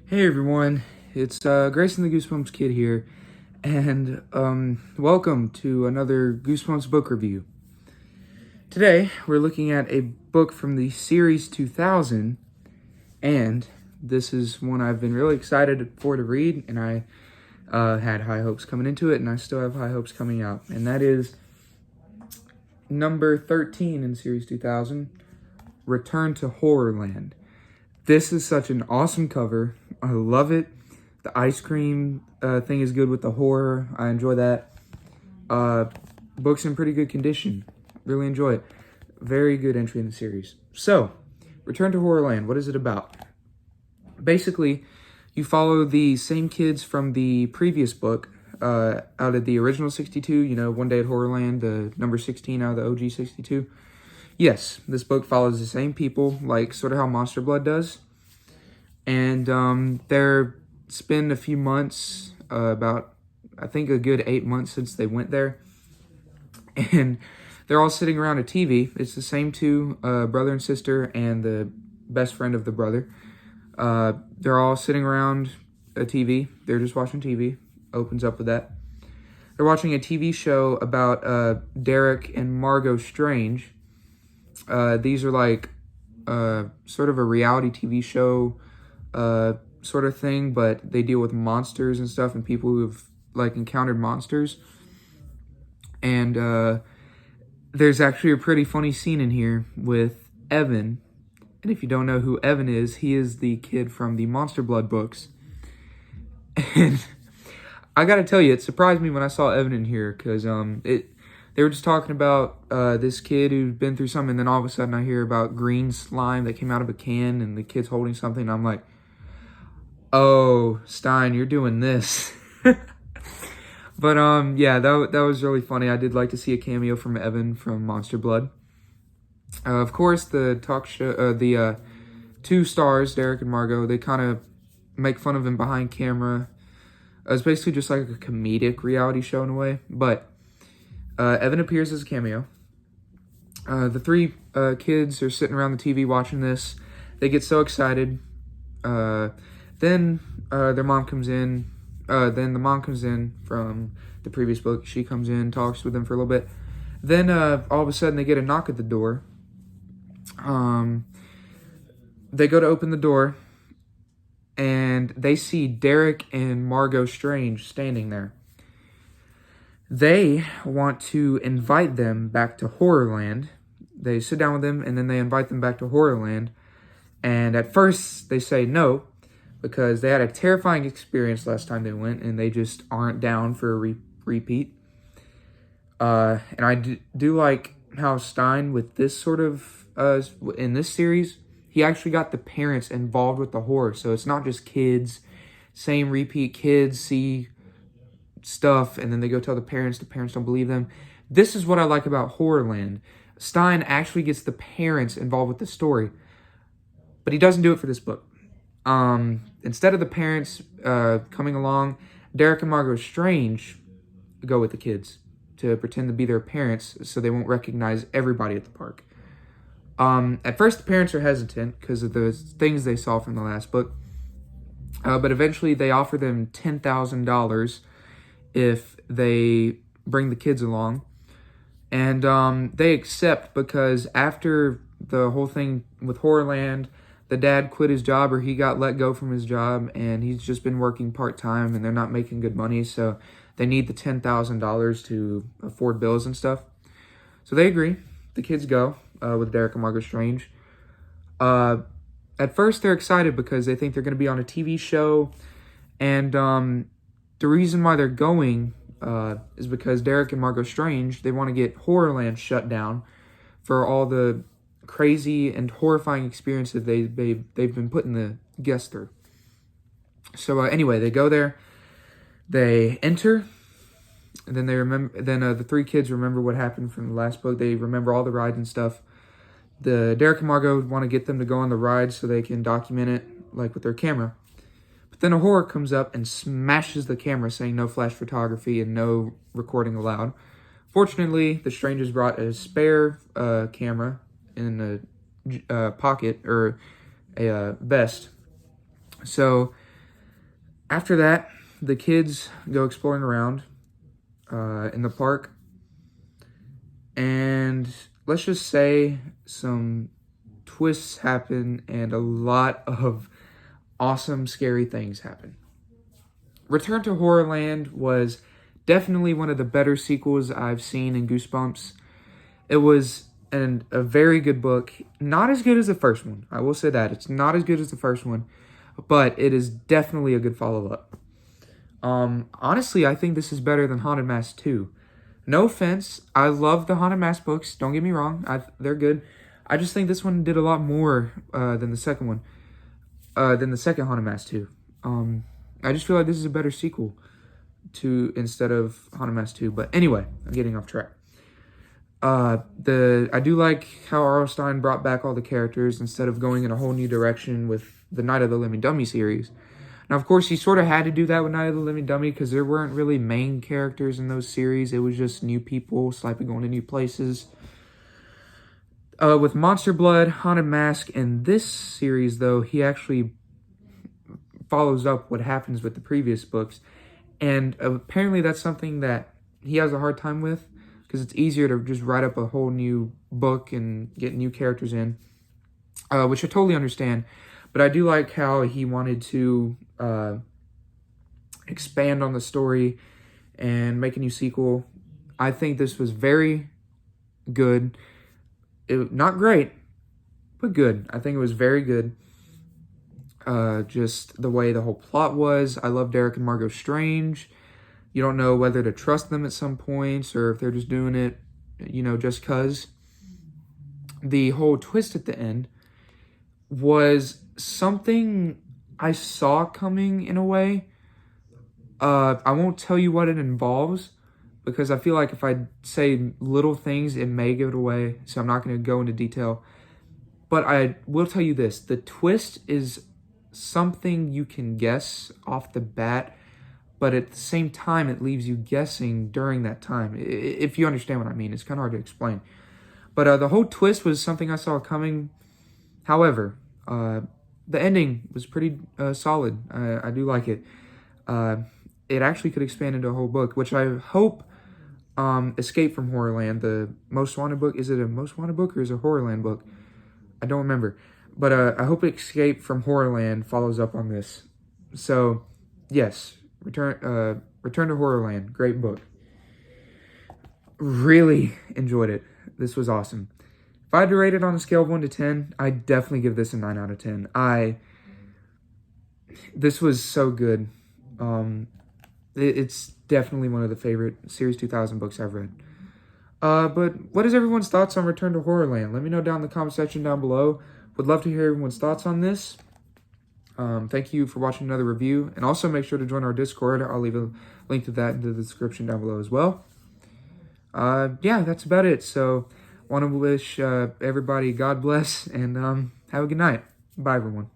Hey everyone, it's Grayson the Goosebumps Kid here, and welcome to another Goosebumps book review. Today, we're looking at a book from the series 2000, and this is one I've been really excited for to read, and I had high hopes coming into it, and I still have high hopes coming out, and that is number 13 in series 2000, Return to Horrorland. This is such an awesome cover. I love it. The ice cream thing is good with the horror. I enjoy that. Book's in pretty good condition. Really enjoy it. Very good entry in the series. So, Return to Horrorland. What is it about? Basically, you follow the same kids from the previous book out of the original 62. You know, One Day at Horrorland, the number 16 out of the OG 62. Yes, this book follows the same people, like sort of how Monster Blood does. And it's been a few months, about, I think, a good 8 months since they went there. And they're all sitting around a TV. It's the same two, brother and sister, and the best friend of the brother. They're all sitting around a TV. They're just watching TV. Opens up with that. They're watching a TV show about Derek and Margot Strange. These are like sort of a reality TV show sort of thing, but they deal with monsters and stuff and people who've like encountered monsters. And there's actually a pretty funny scene in here with Evan. And if you don't know who Evan is, he is the kid from the Monster Blood books. And I gotta tell you, it surprised me when I saw Evan in here, because they were just talking about this kid who'd been through something, and then all of a sudden I hear about green slime that came out of a can, and the kid's holding something, and I'm like, oh, Stein, you're doing this. But yeah, that was really funny. I did like to see a cameo from Evan from Monster Blood. Of course, the talk show, the two stars, Derek and Margot, they kind of make fun of him behind camera. It's basically just like a comedic reality show in a way, but Evan appears as a cameo. The three kids are sitting around the TV watching this. They get so excited. Then their mom comes in. Then the mom comes in from the previous book. She comes in, talks with them for a little bit. Then all of a sudden they get a knock at the door. They go to open the door, and they see Derek and Margot Strange standing there. They want to invite them back to Horrorland. They sit down with them, and then they invite them back to Horrorland. And at first, they say no, because they had a terrifying experience last time they went, and they just aren't down for a repeat. And I do like how Stein, with this sort of, in this series, he actually got the parents involved with the horror. So it's not just kids, same repeat kids see stuff, and then they go tell the parents don't believe them. This is what I like about Horrorland. Stein actually gets the parents involved with the story, but he doesn't do it for this book. Instead of the parents coming along, Derek and Margot Strange go with the kids to pretend to be their parents so they won't recognize everybody at the park. At first, the parents are hesitant because of the things they saw from the last book, but eventually they offer them $10,000 if they bring the kids along. And they accept, because after the whole thing with Horrorland, the dad quit his job, or he got let go from his job, and he's just been working part-time, and they're not making good money, so they need the $10,000 to afford bills and stuff. So they agree. The kids go with Derek and Margot Strange. At first, they're excited because they think they're going to be on a TV show, and the reason why they're going is because Derek and Margot Strange, they want to get Horrorland shut down for all the crazy and horrifying experiences they've been putting the guests through. So anyway, they go there, they enter, and then they remember. Then the three kids remember what happened from the last book. They remember all the rides and stuff. The Derek and Margot want to get them to go on the ride so they can document it, like with their camera. But then a horror comes up and smashes the camera, saying no flash photography and no recording allowed. Fortunately, the strangers brought a spare camera in a pocket, or a vest. So After that, the kids go exploring around in the park, and let's just say some twists happen and a lot of awesome, scary things happen. Return to Horrorland was definitely one of the better sequels I've seen in Goosebumps. It was a very good book. Not as good as the first one. I will say that. It's not as good as the first one, but it is definitely a good follow-up. Honestly, I think this is better than Haunted Mask 2. No offense. I love the Haunted Mask books. Don't get me wrong. They're good. I just think this one did a lot more than the second one. Than the second Haunted Mask 2. I just feel like this is a better sequel instead of Haunted Mask 2. But anyway, I'm getting off track. I do like how R.L. Stine brought back all the characters instead of going in a whole new direction with the Night of the Living Dummy series. Now, of course, he sort of had to do that with Night of the Living Dummy because there weren't really main characters in those series. It was just new people slightly going to new places. With Monster Blood, Haunted Mask, and this series, though, he actually follows up what happens with the previous books. And apparently that's something that he has a hard time with because it's easier to just write up a whole new book and get new characters in, which I totally understand. But I do like how he wanted to expand on the story and make a new sequel. I think this was very good. Not great, but good. I think it was very good. Just the way the whole plot was. I love Derek and Margot Strange. You don't know whether to trust them at some points or if they're just doing it, just because. The whole twist at the end was something I saw coming in a way. I won't tell you what it involves because I feel like if I say little things, it may give it away. So I'm not going to go into detail. But I will tell you this. The twist is something you can guess off the bat, but at the same time, it leaves you guessing during that time. If you understand what I mean, it's kind of hard to explain. But the whole twist was something I saw coming. However, the ending was pretty solid. I do like it. It actually could expand into a whole book, which I hope Escape from Horrorland, the Most Wanted book. Is it a Most Wanted book or is it a Horrorland book? I don't remember. But I hope Escape from Horrorland follows up on this. So, yes, Return to Horrorland, great book. Really enjoyed it. This was awesome. If I had to rate it on a scale of 1 to 10, I'd definitely give this a 9 out of 10. This was so good. It's definitely one of the favorite Series 2000 books I've read. But what is everyone's thoughts on Return to Horrorland? Let me know down in the comment section down below. Would love to hear everyone's thoughts on this. Thank you for watching another review. And also make sure to join our Discord. I'll leave a link to that in the description down below as well. Yeah, that's about it. So, want to wish everybody God bless and have a good night. Bye, everyone.